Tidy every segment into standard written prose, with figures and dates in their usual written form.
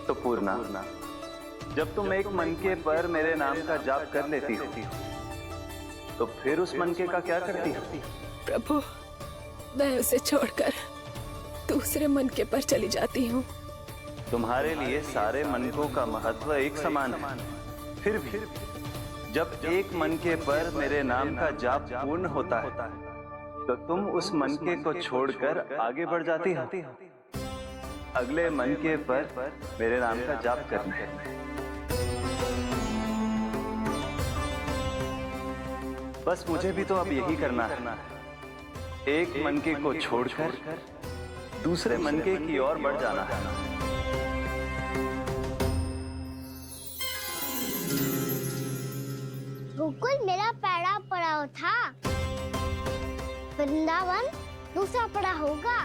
तो पूर्णा, जब तुम एक मनके पर मेरे नाम का जाप कर लेती हो तो फिर उस मनके का क्या करती हो? प्रभु, मैं उसे छोड़कर दूसरे मनके पर चली जाती हूँ। तुम्हारे लिए सारे मनकों का महत्व एक समान है। फिर भी जब एक मनके पर मेरे नाम का जाप पूर्ण होता है तो तुम उस मनके को छोड़कर आगे बढ़ जाती हो अगले मनके पर मेरे नाम का जाप करने। बस मुझे भी तो अब यही करना है, एक मनके को छोड़कर दूसरे मनके की ओर बढ़ जाना है। गोकुल मेरा पहला पड़ाव था, वृंदावन दूसरा पड़ा होगा।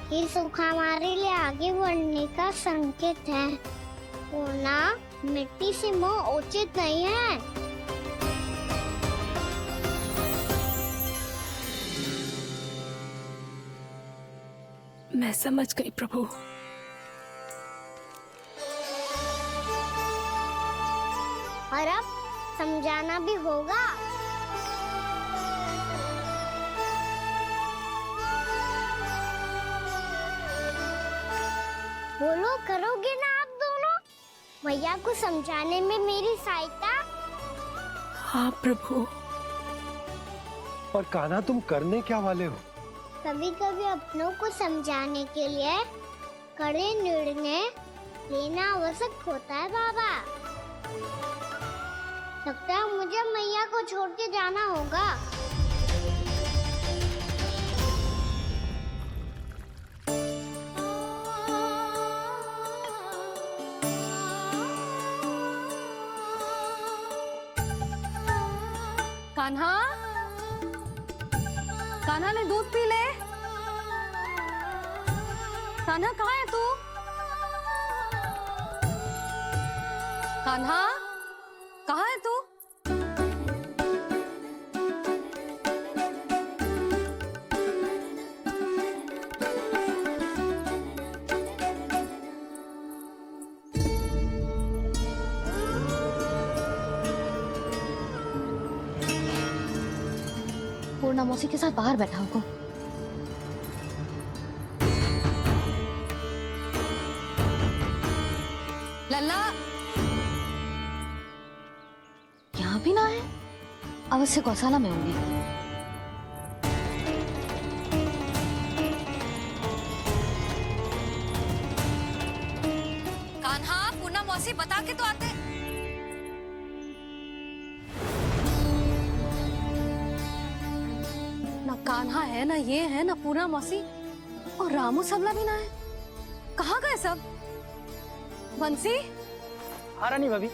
ये सुख हमारे लिए आगे बढ़ने का संकेत है। पूर्णा, मिट्टी से मोह उचित नहीं है। मैं समझ गई प्रभु। और अब समझाना भी होगा। बोलो, करोगे ना आप दोनों? भैया को समझाने में मेरी सहायता। हाँ प्रभु। और कान्हा, तुम करने क्या वाले हो? कभी कभी अपनों को समझाने के लिए कड़े निर्णय लेना आवश्यक होता है बाबा। लगता है मुझे मैया को छोड़ के जाना होगा। कान्हा, कान्हा ने दूध पी ले। कान्हा कहाँ है तू? कान्हा, कहाँ है तू? पूर्णा मौसी के साथ बाहर बैठा होगा। लल्ला, यहाँ भी ना है। अवश्य गौशाला में होंगे। कान्हा, पूर्णा मौसी बता के तो आते। ना कान्हा है, ना ये है, ना पूर्णा मौसी, और रामू सबला भी ना है। कहाँ गए सब? बंसी? हाँ रानी भाभी।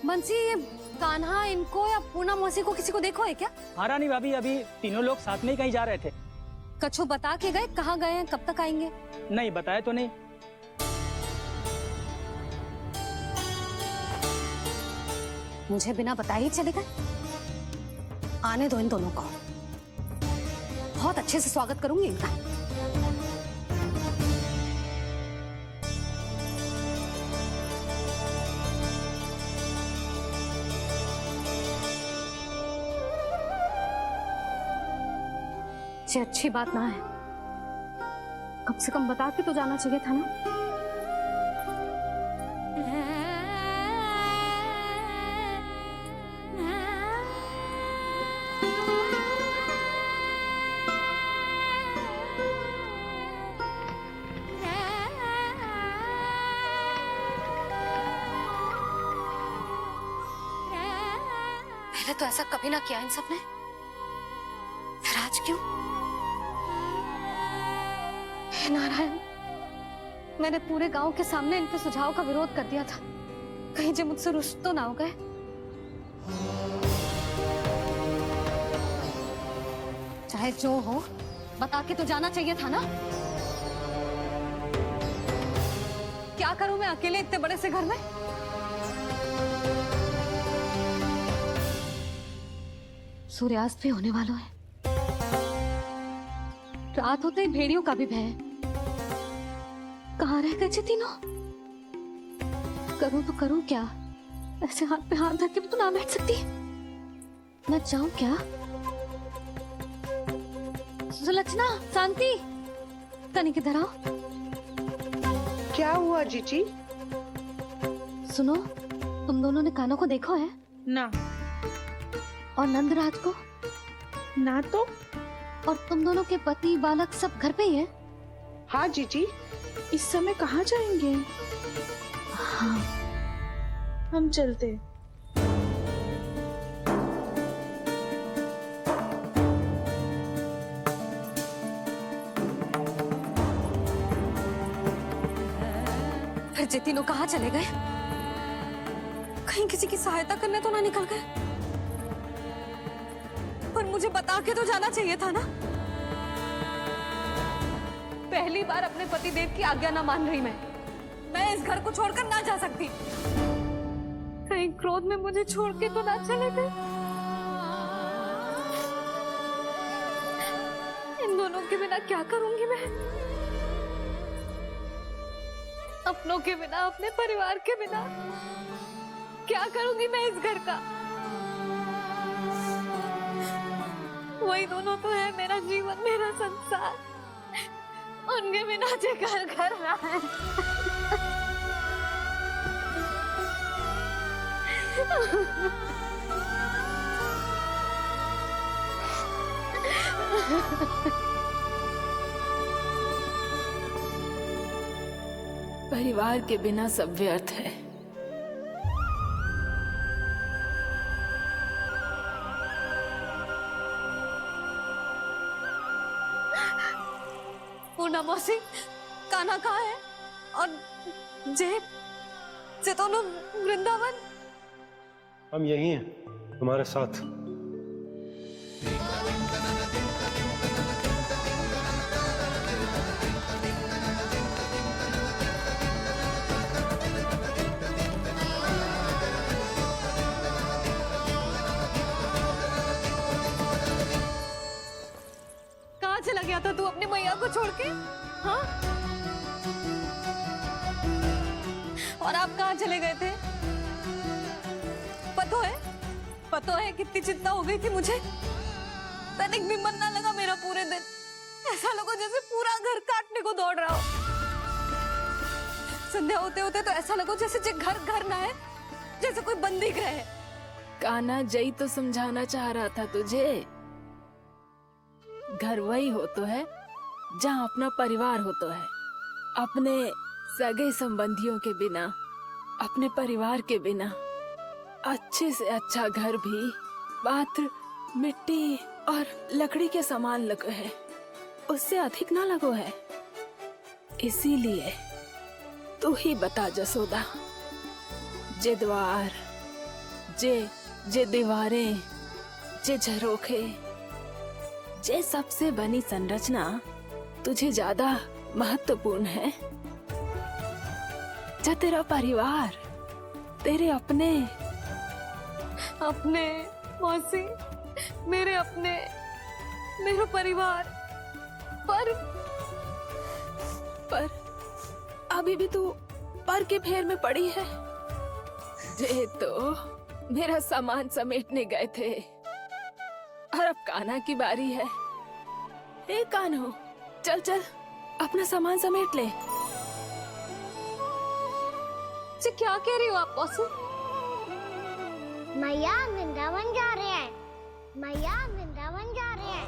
बंसी, ये कान्हा इनको या पूर्णा मौसी को किसी को देखो है क्या? हाँ रानी भाभी, अभी तीनों लोग साथ में ही कहीं जा रहे थे। कछु बता के गए कहाँ गए हैं, कब तक आएंगे? नहीं बताया तो नहीं। मुझे बिना बताए ही चले गए? आने दो इन दोनों को, बहुत अच्छे से स्वागत करूंगी इनका। ये अच्छी बात ना है, कम से कम बता के तो जाना चाहिए था ना। पहले तो ऐसा कभी ना किया इन सब ने, फिर आज क्यों? हे नारायण, मैंने पूरे गांव के सामने इनके सुझाव का विरोध कर दिया था। कहीं जो मुझसे रुष्ट तो ना हो गए। चाहे जो हो, बता के तो जाना चाहिए था ना। क्या करूं मैं अकेले इतने बड़े से घर में? सूर्यास्त भी होने वाला है। रात होते ही भेड़ियों का भी भय है। कहाँ रह गए थे तीनों? करूं तो करूं क्या? ऐसे हाथ पे हाथ धर के भी तो ना बैठ सकती। मैं जाऊं क्या? सुलक्षणा, शांति, तनिक इधर आओ। क्या हुआ जीजी? सुनो, तुम दोनों ने कान्हा को देखा है? ना। और नंदराज को? ना तो। और तुम दोनों के पति बालक सब घर पे ही है? हाँ जीजी। इस समय कहाँ जाएंगे? हाँ। हम चलते। फिर ये तीनों कहाँ चले गए? कहीं किसी की सहायता करने तो ना निकल गए? पर मुझे बता के तो जाना चाहिए था ना। पहली बार अपने पति देव की आज्ञा ना मान रही मैं इस घर को छोड़कर ना जा सकती। कहीं क्रोध में मुझे छोड़ के तो ना चले गए। इन दोनों के बिना क्या करूंगी मैं? अपनों के बिना, अपने परिवार के बिना क्या करूंगी मैं इस घर का? वही दोनों तो है मेरा जीवन, मेरा संसार। उनके बिना जे घर घर रहा है। परिवार के बिना सब व्यर्थ है। पूर्णा मौसी, कान्हा कहाँ है? और जे दोनों वृंदावन? हम यही हैं तुम्हारे साथ। कहाँ चला गया था तू अपनी मैया को छोड़ के? हाँ? और आप कहाँ चले गए थे? पता है कितनी चिंता हो गई थी मुझे। तनिक भी मन ना लगा मेरा पूरे दिन। ऐसा लगा जैसे पूरा घर काटने को दौड़ रहा हो। संध्या होते होते तो ऐसा लगा जैसे जे घर घर ना है, जैसे कोई बंदी गृह है। कान्हा जई तो समझाना चाह रहा था तुझे। घर वही हो तो है जहाँ अपना परिवार हो तो है। अपने सगे संबंधियों के बिना, अपने परिवार के बिना अच्छे से अच्छा घर भी पात्र मिट्टी और लकड़ी के समान लगो है, उससे अधिक ना लगो है। इसीलिए तू ही बता जसोदा, जे द्वार, जे दीवारें, जे झरोखे, जे सबसे बनी संरचना तुझे ज्यादा महत्वपूर्ण है? जो तेरा परिवार, तेरे अपने मौसी, मेरा परिवार। पर अभी भी तू पर के फेर में पड़ी है। जे तो मेरा सामान समेटने गए थे और अब कान्हा की बारी है। ए कान्हो, चल चल अपना सामान समेट ले। जी क्या कह रही हो आप मौसी? मैया वृंदावन जा रहे हैं। मैया वृंदावन जा रहे हैं।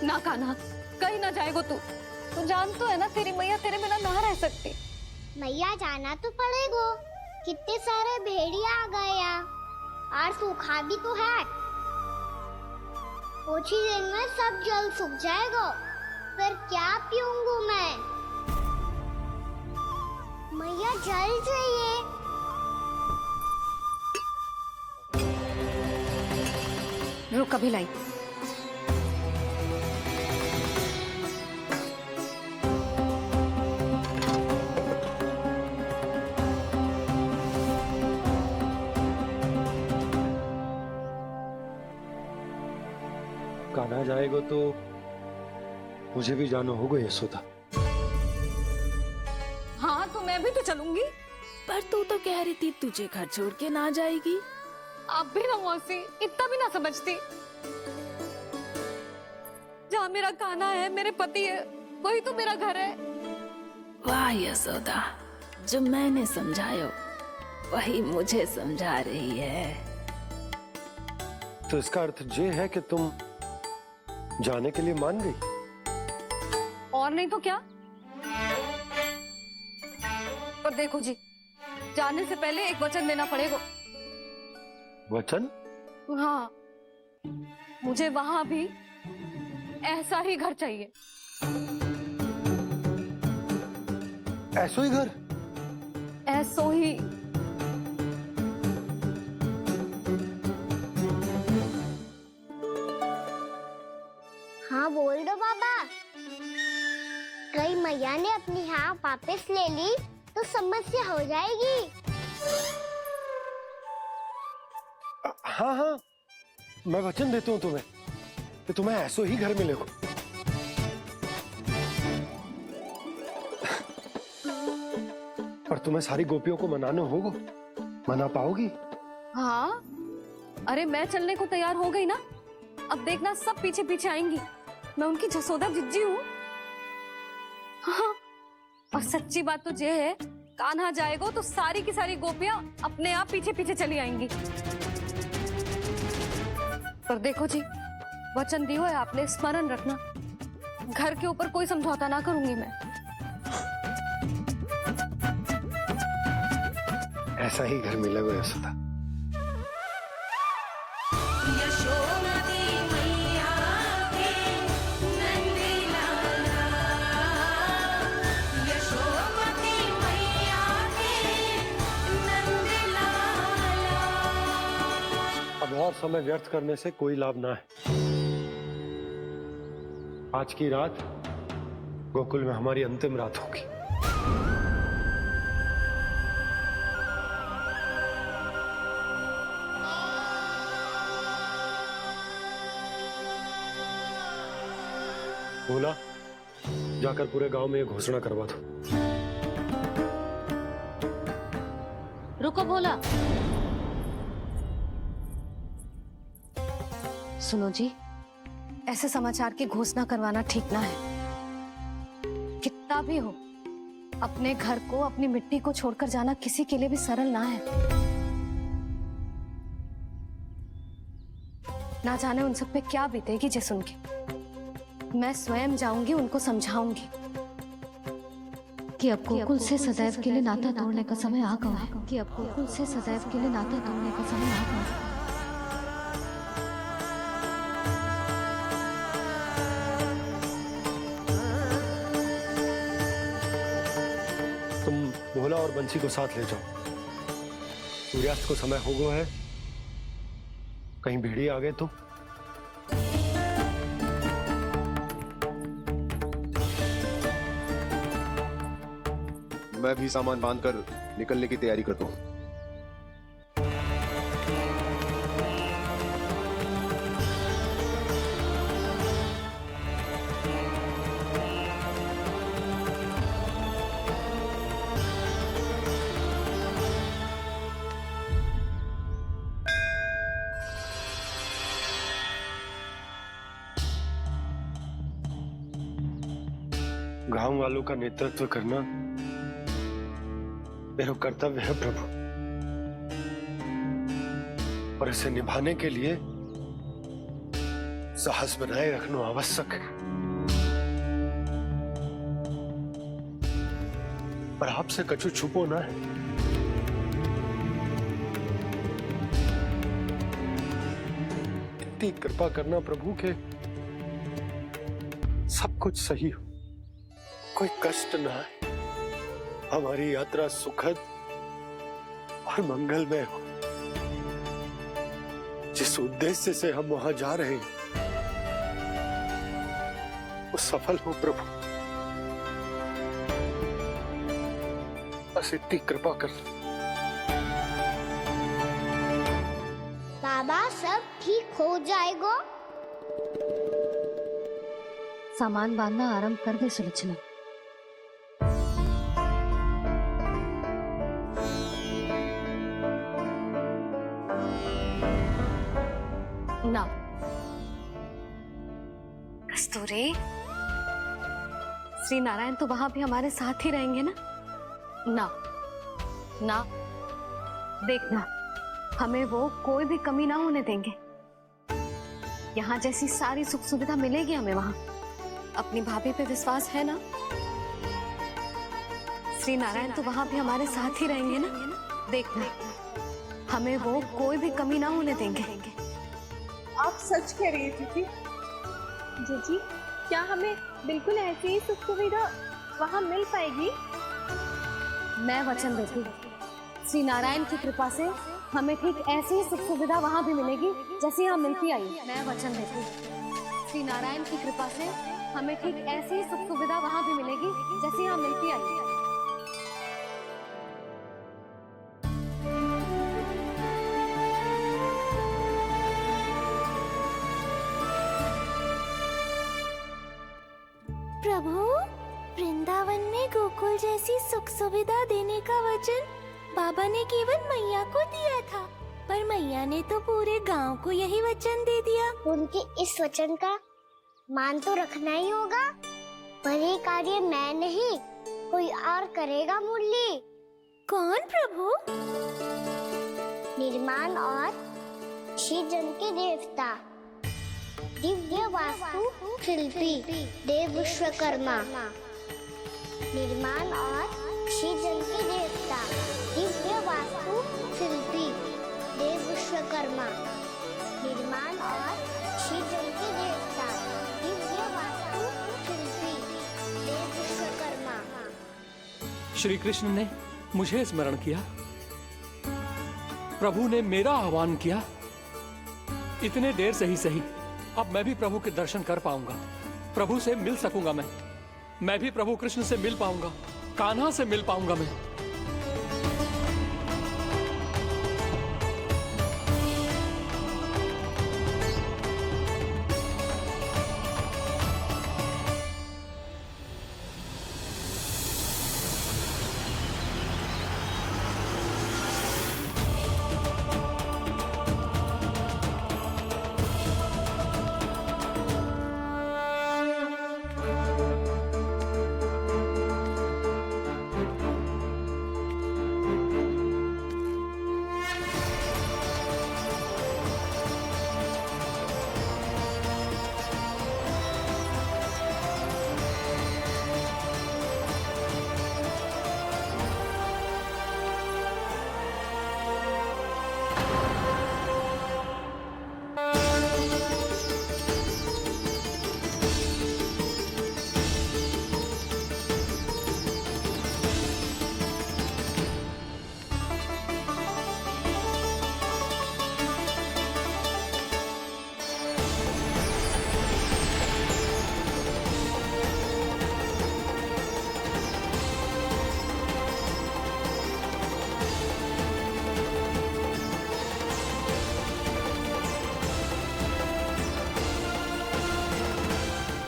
ना कान्हा, कहीं ना जाएगो तू। तू जान तो है ना तेरी मैया तेरे बिना ना रह सकती। मैया जाना तो पड़ेगा। कितने सारे भेड़िया आ गए यहाँ, और सूखा भी तो है। कुछ ही दिन में सब जल सूख जाएगा, फिर क्या पीऊंगी मैं? मैया जल चाहिए। रुक अभी लाई। कान्हा जाएगा तो मुझे भी जाना होगा यशोदा। हाँ तो मैं भी तो चलूंगी। पर तू तो कह रही थी तुझे घर छोड़ के ना जाएगी। आप भी ना मौसी, इतना भी ना समझती। जहाँ मेरा कान्हा है, मेरे पति है, वही तो मेरा घर है। वाह यशोदा, जो मैंने समझायो वही मुझे समझा रही है। तो इसका अर्थ ये है कि तुम जाने के लिए मान गई? और नहीं तो क्या। पर देखो जी, जाने से पहले एक वचन देना पड़ेगा। वचन? हाँ, मुझे वहां भी ऐसा ही घर चाहिए। ऐसो ही घर? ऐसो ही। हाँ बोल दो बाबा। कहीं मैया ने अपनी हाँ वापस ले ली तो समस्या हो जाएगी। हाँ हाँ, मैं वचन देता हूँ तुम्हें कि तुम्हें ऐसो ही घर मिलेगा। पर तुम्हें सारी गोपियों को मनाना होगा। मना पाओगी? हाँ, अरे मैं चलने को तैयार हो गई ना। अब देखना सब पीछे पीछे आएंगी। मैं उनकी जसोदा जिज्जी हूँ। हाँ, और सच्ची बात तो ये है, कान्हा जाएगा तो सारी की सारी गोपियां अपने आप पीछे पीछे चली आएंगी। पर देखो जी, वचन दियो है आपने, स्मरण रखना। घर के ऊपर कोई समझौता ना करूंगी मैं। ऐसा ही घर मिलेगा यशोदा। अब और समय व्यर्थ करने से कोई लाभ ना है। आज की रात गोकुल में हमारी अंतिम रात होगी। बोला, जाकर पूरे गांव में ये घोषणा करवा दो। रुको भोला। सुनो जी, ऐसे समाचार की घोषणा करवाना ठीक ना है। कितना भी हो, अपने घर को, अपनी मिट्टी को छोड़कर जाना किसी के लिए भी सरल ना है। ना जाने उन सब पे क्या बीतेगी जे सुन के। मैं स्वयं जाऊंगी, उनको समझाऊंगी कि अब गोकुल से सदैव के लिए नाता तोड़ने का समय आ गया है। कि अब गोकुल से सदैव के लिए नाता तोड़ने का समय आ गया है। तुम भोला और बंसी को साथ ले जाओ। सूर्यास्त को समय हो गया है, कहीं भेड़िए आ गए तो। मैं भी सामान बांधकर निकलने की तैयारी करता हूँ। गांव वालों का नेतृत्व करना मेरा कर्तव्य है प्रभु, और इसे निभाने के लिए साहस बनाए रखना आवश्यक है। पर आपसे कछु छुपो ना है। इतनी कृपा करना प्रभु के सब कुछ सही हो, कोई कष्ट ना है, हमारी यात्रा सुखद और मंगलमय हो। जिस उद्देश्य से हम वहां जा रहे हैं वो सफल हो प्रभु, बस इतनी कृपा कर। बाबा सब ठीक हो जाएगा। सामान बांधना आरंभ कर दे सुलोचना। ना कस्तूरी, श्री नारायण तो वहां भी हमारे साथ ही रहेंगे ना? ना ना, देखना हमें वो कोई भी कमी ना होने देंगे। यहाँ जैसी सारी सुख सुविधा मिलेगी हमें वहां। अपनी भाभी पे विश्वास है ना? श्री नारायण तो वहां भी हमारे साथ ही रहेंगे ना? देखना हमें वो कोई भी कमी ना होने देंगे। आप सच कह रही है जीजी। जीजी, क्या हमें बिल्कुल ऐसी ही सुख सुविधा वहाँ मिल पाएगी? मैं वचन देती हूँ, श्री नारायण की कृपा से हमें ठीक ऐसी ही सुख सुविधा वहाँ भी मिलेगी जैसी यहाँ मिलती आई। मैं वचन देती हूँ, श्री नारायण की कृपा से हमें ठीक ऐसी ही सुख सुविधा वहाँ भी मिलेगी जैसी यहाँ मिलती आई। प्रभु, वृंदावन में गोकुल जैसी सुख सुविधा देने का वचन बाबा ने केवल मैया को दिया था, पर मैया ने तो पूरे गांव को यही वचन दे दिया। उनके इस वचन का मान तो रखना ही होगा, पर ये कार्य मैं नहीं कोई और करेगा। मुरली कौन प्रभु? निर्माण और सृजन के देवता, दिव्य वास्तु शिल्पी देव विश्वकर्मा। निर्माण और सृजन के देवता, दिव्य वास्तु शिल्पी देव विश्वकर्मा। निर्माण और सृजन के देवता, दिव्य वास्तु शिल्पी देव विश्वकर्मा। श्री कृष्ण ने मुझे स्मरण किया, प्रभु ने मेरा आह्वान किया। इतने देर से ही सही, अब मैं भी प्रभु के दर्शन कर पाऊंगा, प्रभु से मिल सकूंगा। मैं भी प्रभु कृष्ण से मिल पाऊंगा, कान्हा से मिल पाऊंगा मैं।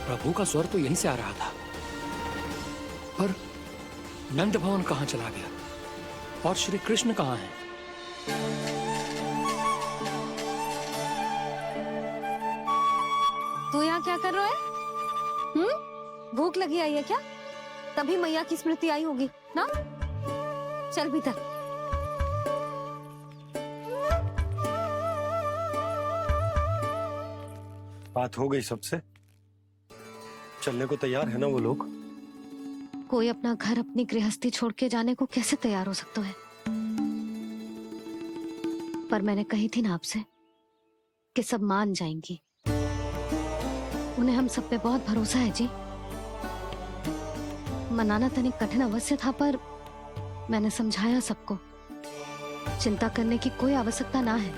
प्रभु का स्वर तो यहीं से आ रहा था, पर नंद भवन कहां चला गया और श्री कृष्ण कहां हैं? तू यहाँ क्या कर रहा है? भूख लगी आई है क्या? तभी मैया की स्मृति आई होगी ना? चल भीतर। बात हो गई सबसे? चलने को तैयार है ना वो लोग? कोई अपना घर अपनी गृहस्थी छोड़ के जाने को कैसे तैयार हो सकता है? पर मैंने कही थी ना आपसे कि सब मान जाएंगी। उन्हें हम सब पे बहुत भरोसा है जी। मनाना तनिक कठिन अवश्य था, पर मैंने समझाया सबको। चिंता करने की कोई आवश्यकता ना है,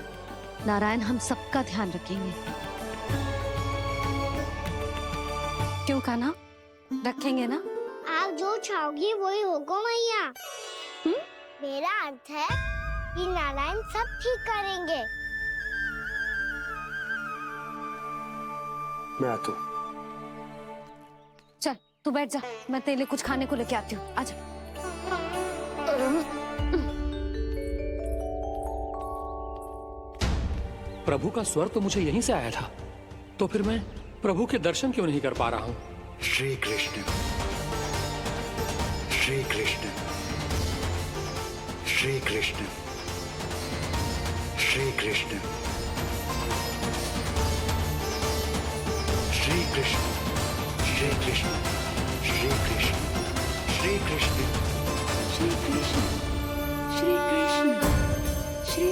नारायण हम सबका ध्यान रखेंगे। क्यों कान्हा, रखेंगे ना? आप जो चाहोगी वही होगा मैया। मेरा अर्थ है कि नारायण सब ठीक करेंगे। मैं आता हूं। तू बैठ जा, मैं तेरे लिए कुछ खाने को लेके आती हूँ। आजा। प्रभु का स्वर तो मुझे यहीं से आया था, तो फिर मैं प्रभु के दर्शन क्यों नहीं कर पा रहा हूँ? श्री कृष्ण, श्री कृष्ण, श्री कृष्ण, श्री कृष्ण, श्री कृष्ण, श्री कृष्ण, श्री कृष्ण, श्री कृष्ण, श्री कृष्ण, श्री कृष्ण, श्री कृष्ण, श्री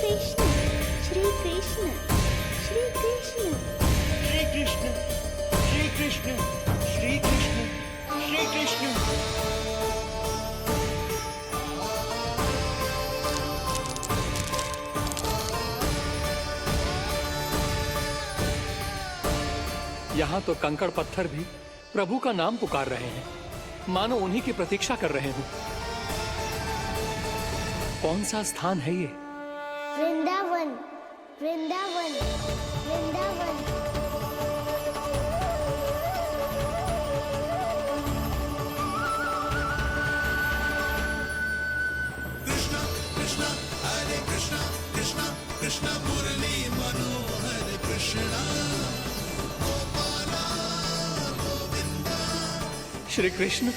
कृष्ण, श्री कृष्ण, श्री कृष्ण, श्री कृष्ण, श्री कृष्ण, श्री कृष्ण, श्री कृष्ण। यहाँ तो कंकड़ पत्थर भी प्रभु का नाम पुकार रहे हैं, मानो उन्हीं की प्रतीक्षा कर रहे हूँ। कौन सा स्थान है ये? वृंदावन, वृंदावन, वृंदावन। श्री कृष्ण,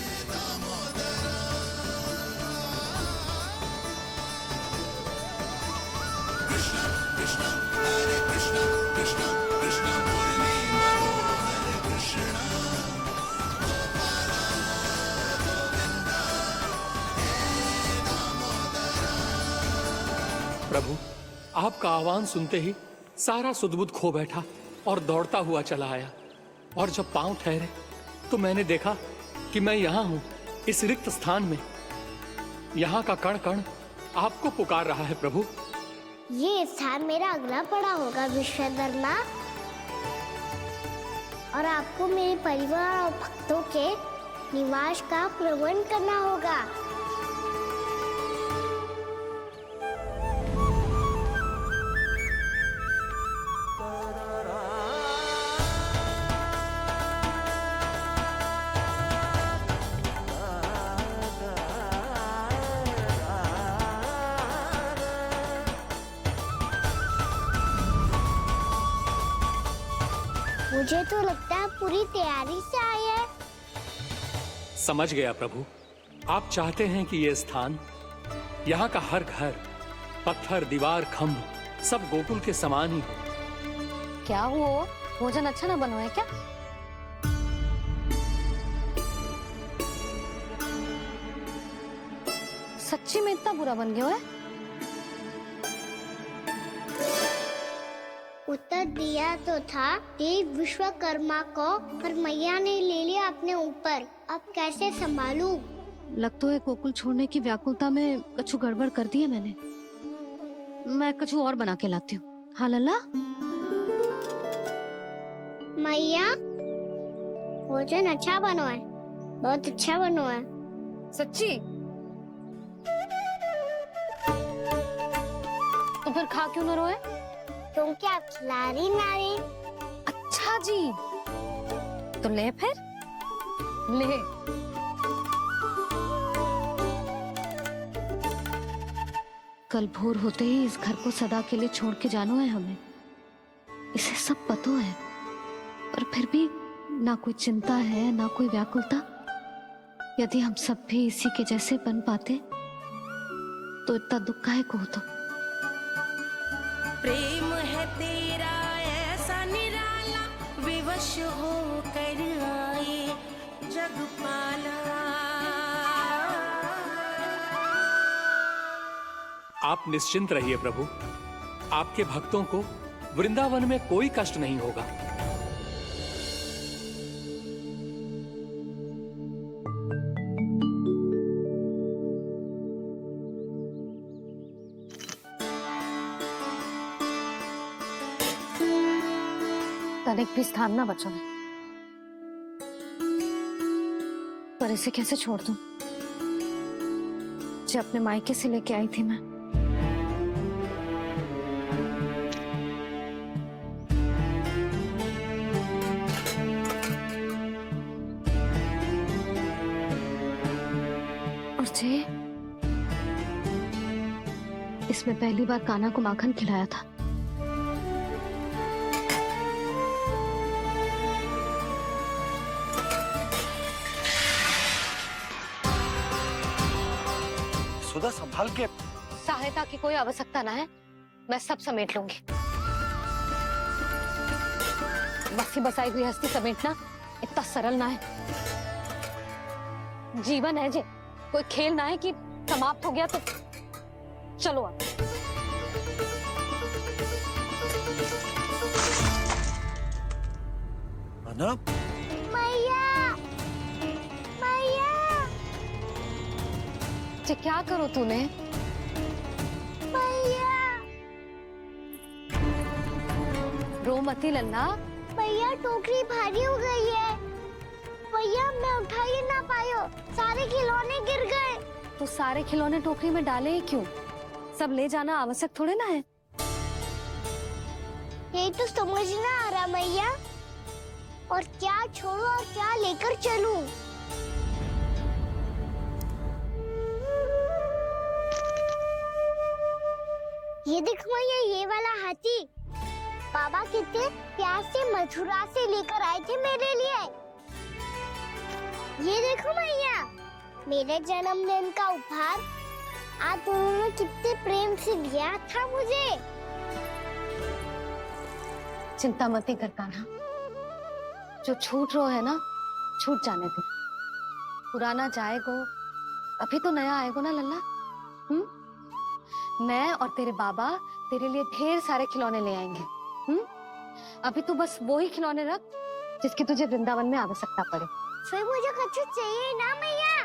प्रभु आपका आह्वान सुनते ही सारा सुध-बुध खो बैठा और दौड़ता हुआ चला आया। और जब पांव ठहरे तो मैंने देखा कि मैं यहाँ हूँ, इस रिक्त स्थान में। यहाँ का कण कण आपको पुकार रहा है प्रभु। ये स्थान मेरा अगला पड़ा होगा विश्वकर्मा, और आपको मेरे परिवार और भक्तों के निवास का प्रबंध करना होगा। मुझे तो लगता है पूरी तैयारी से आए हैं। समझ गया प्रभु, आप चाहते हैं कि ये स्थान, यहाँ का हर घर, पत्थर, दीवार, खम्भ सब गोकुल के समान ही हो। क्या हुआ? भोजन अच्छा ना बना है क्या? सच्ची में इतना बुरा बन गया है? उत्तर दिया तो था देव विश्वकर्मा को, पर मैया ने ले लिया अपने ऊपर। अब कैसे संभालूं? लग तो है गोकुल छोड़ने की व्याकुलता में कछु गड़बड़ कर दी है मैंने। मैं कछु और बना के लाती हूँ। हाँ लल्ला? मैया, भोजन अच्छा बनो है, बहुत अच्छा बनो है। सच्ची? तो फिर खा क्यों न रोए? तुम क्या खिलाड़ी नारी? अच्छा जी, तो ले फिर ले। कल भोर होते ही इस घर को सदा के लिए छोड़ के जाना है हमें। इसे सब पता है, पर फिर भी ना कोई चिंता है ना कोई व्याकुलता। यदि हम सब भी इसी के जैसे बन पाते तो इतना दुख काहे को होता। प्रेम है तेरा ऐसा निराला, विवश हो कर आए जगपाला। आप निश्चिंत रहिए प्रभु, आपके भक्तों को वृंदावन में कोई कष्ट नहीं होगा। तनिक भी स्थान ना बचो है, पर इसे कैसे छोड़ दूं? जो अपने मायके से लेके आई थी मैं। इसमें पहली बार कान्हा को माखन खिलाया था। सुधा संभाल के। सहायता की कोई आवश्यकता ना है, मैं सब समेट लूंगी। बसी बसाई हुई हस्ती समेटना इतना सरल ना है। जीवन है जे, कोई खेल ना है कि समाप्त हो गया तो चलो अब। अना? मैया, मैया, जे क्या करो तूने? मैया, रो मती लल्ला। भैया टोकरी भारी हो गई है। भैया मैं उठा ही ना पायो, सारे खिलौने गिर गए। तो सारे खिलौने टोकरी में डाले ही क्यों? सब ले जाना आवश्यक थोड़े ना है। ये तो समझ ना आ रहा मैया, और क्या छोड़ू और क्या लेकर चलूं? ये देख मैया, ये वाला हाथी बाबा कितने प्यार से मथुरा से लेकर आए थे मेरे लिए। ये देखो मैया, मेरे जन्मदिन का उपहार आप दोनों ने कितने प्रेम से दिया था मुझे। चिंता मत कर कान्हा, जो छूट रो है ना छूट जाने दे। पुराना जाएगो, अभी तो नया आएगो ना लल्ला। मैं और तेरे बाबा तेरे लिए ढेर सारे खिलौने ले आएंगे। अभी तू बस वो ही खिलौने रख जिसकी तुझे वृंदावन में आवश्यकता पड़े। फिर मुझे कुछ चाहिए ना मैया,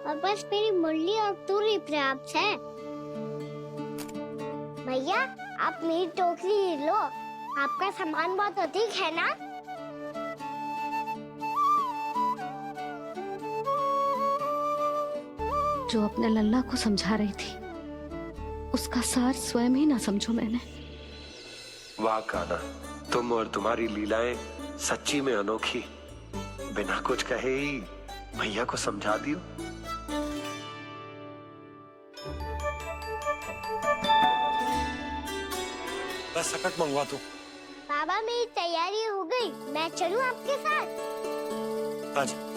और बस मेरी मुरली और तुरी पर्याप्त है। भैया आप मेरी टोकरी लो, आपका सामान बहुत अधिक है ना। जो अपने लल्ला को समझा रही थी उसका सार स्वयं ही ना समझो मैंने। वाह कान्हा, तुम और तुम्हारी लीलाएं सच्ची में अनोखी। बिना कुछ कहे ही भैया को समझा दियो। बस सकट मंगवा तू। बाबा मेरी तैयारी हो गई, मैं चलूं आपके साथ? आजा।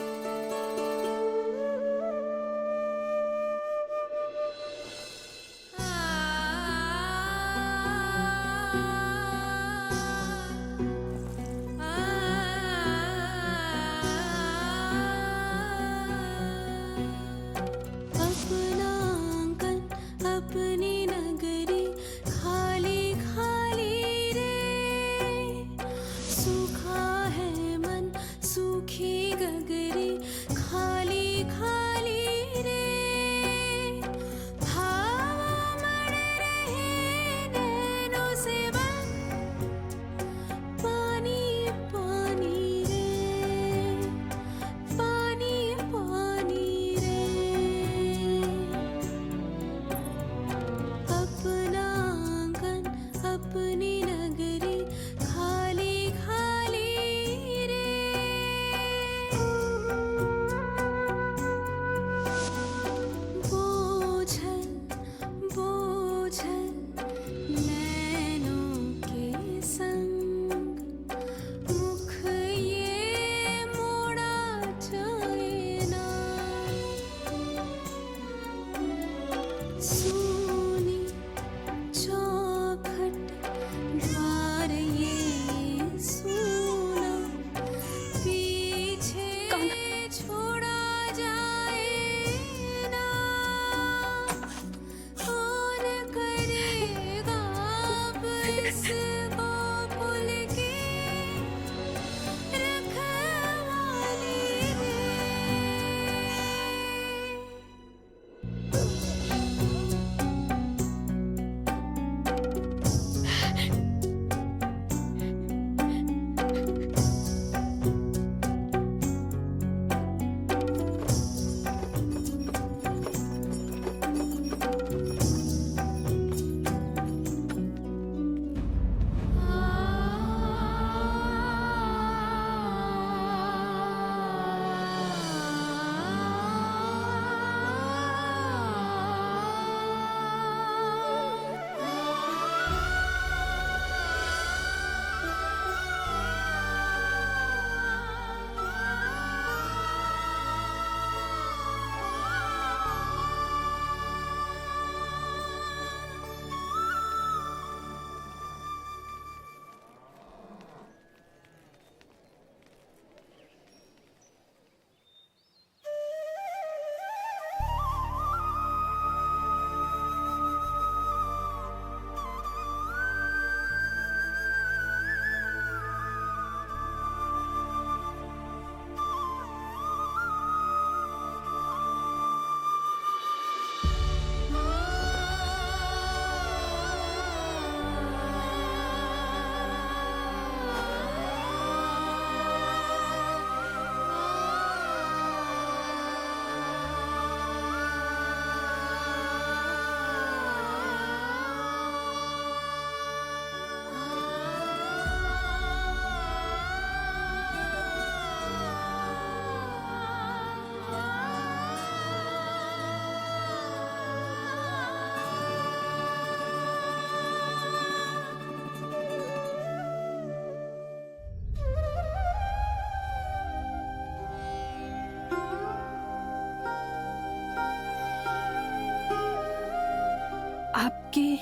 आपकी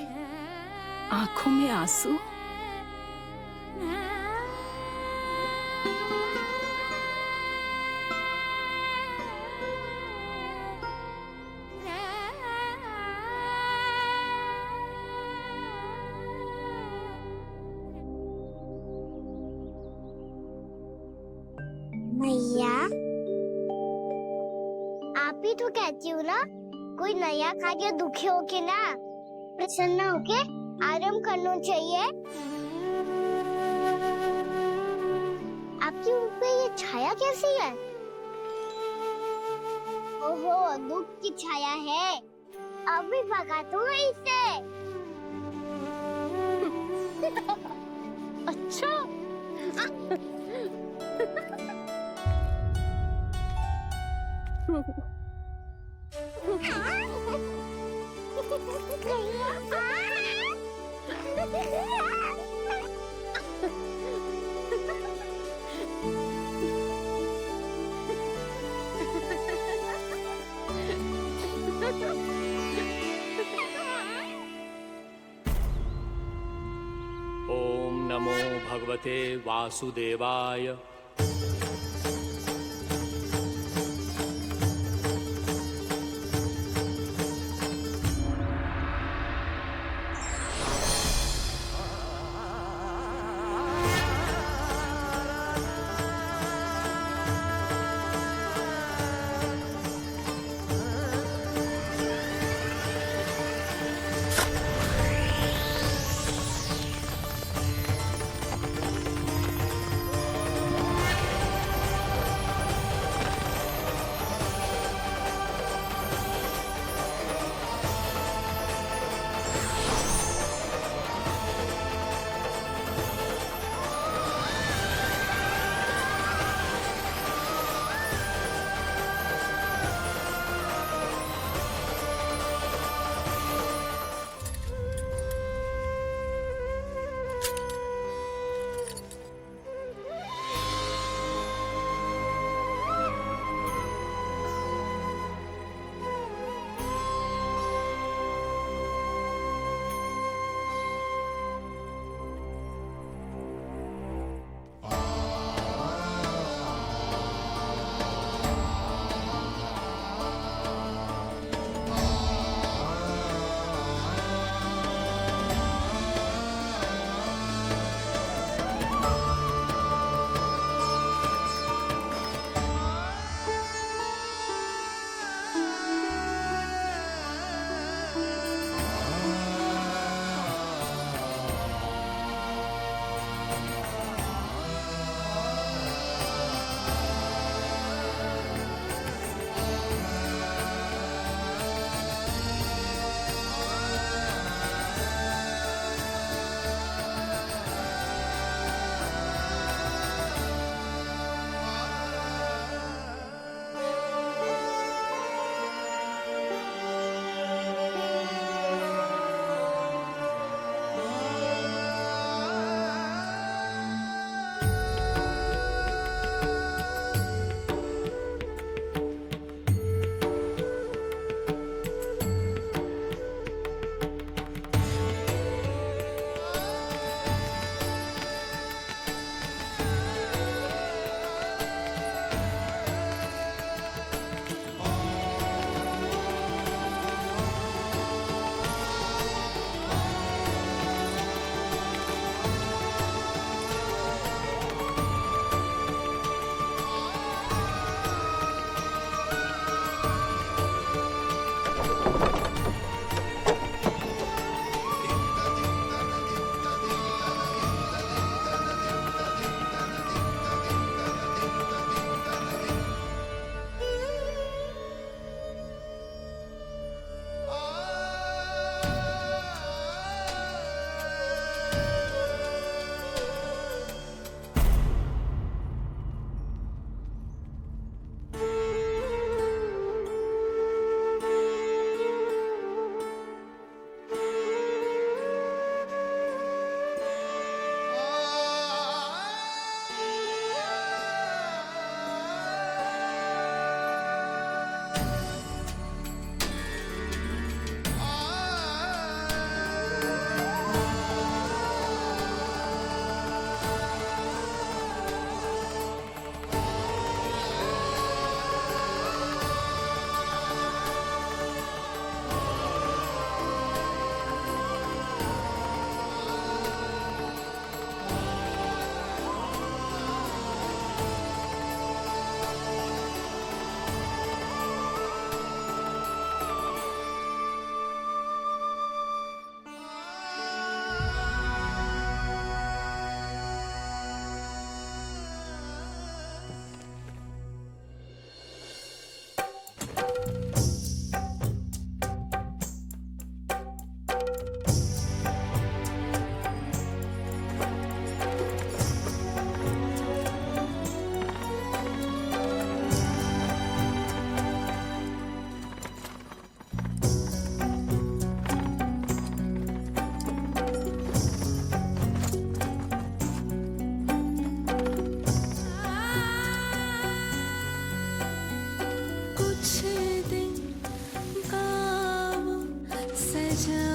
आंखों में आंसू? मैया, आप ही तो कहती हो ना, कोई नया कार्य दुखी होके ना प्रसन्न होके आराम करना चाहिए। आपकी मुख पे ये छाया कैसी है? ओहो, दुख की छाया है। अभी भगा दूं इसे। अच्छा। ओम नमो भगवते वासुदेवाय। जा